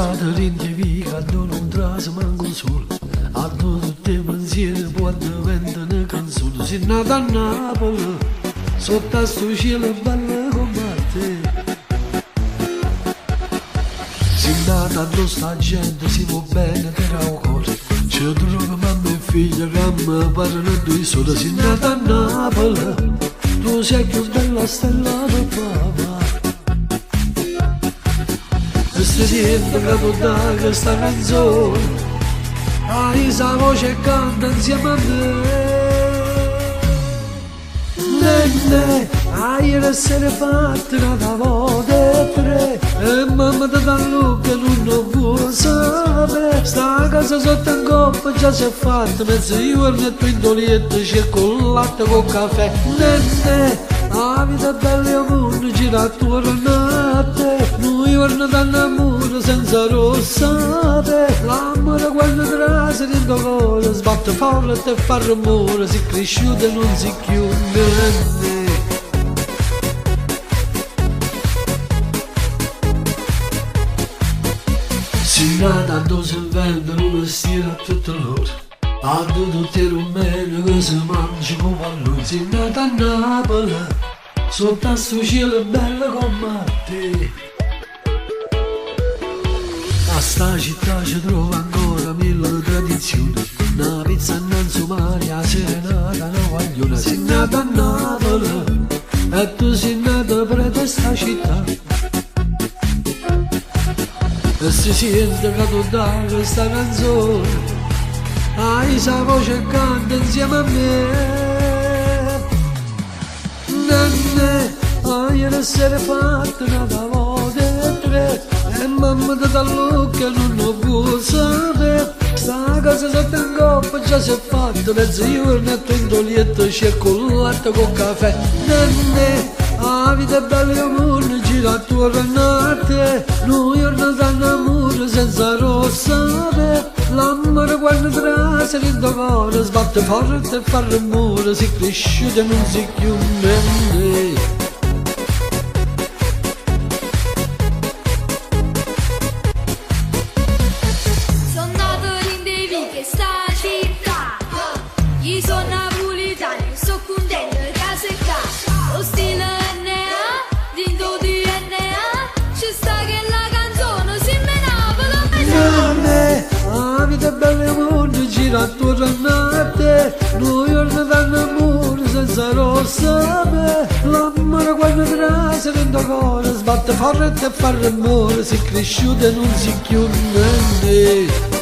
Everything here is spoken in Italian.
nata rinde vica, non trase manco un sole. A tutte i pensieri può diventare una canzone. Sei nata a Napoli, sotto a sto cielo bello come te. Sei nata addosso a gente, si può bene per un cuore. Ci trovo mamma e figlia che mi parlano due sole. Sei nata a Napoli, tu sei più bella stella del papà. Questa sera che tu dai questa canzone, hai sa voce e canta insieme a me. Nenne, hai l'essere fatta una volta e tre, e mamma ti dà lucca non vuole sapere. Sta casa sotto in coppa già si è fatta, mezzo giorno e tu in dolietto cerco il latte con caffè. Nenne, la vita è bella e mondo gira attorno a te. Noi giorno d'amore senza rossate, l'amore quando trase dentro cuore sbatte forte e fa rumore, si cresciuto e non si chiude. Si nata dove si vende non stira a tutte l'ora, a tutte le rumene che si mangia come valore. Si nata a Napoli, sotto a sto cielo bello come te. A sta città ci trova ancora mille tradizioni, una pizza innanzi mare, la serenata, una guagliona. Sei nata a Napoli e tu sei nata per questa città. E si sente che tu dai questa canzone, hai sa voce e canta insieme a me. Nenne, hai l'essere fatta una volta e tre, e mamma ti dà lucca non lo può sapere. Sta casa sotto in coppa già si è fatta, mezzo giorno e tu in dolietto cerco il latte con caffè. Nenne, la vita è bella e mondo gira attorno a te. Noi giorno d'amore senza rossate, l'amore quando trase dentro cuore sbatte forte e fa rumore, si cresciuto e non si chiude. Io sono napoletano, sono contento che sei qua. Lo stile NA, dentro di NA, ci sta che la canzone si me Napoli. La vita è bella e mondo gira attorno a te. Noi giorno d'amore senza rossate, l'amore quando trase dentro cuore sbatte forte e fa rumore, si cresciuto e non si chiude.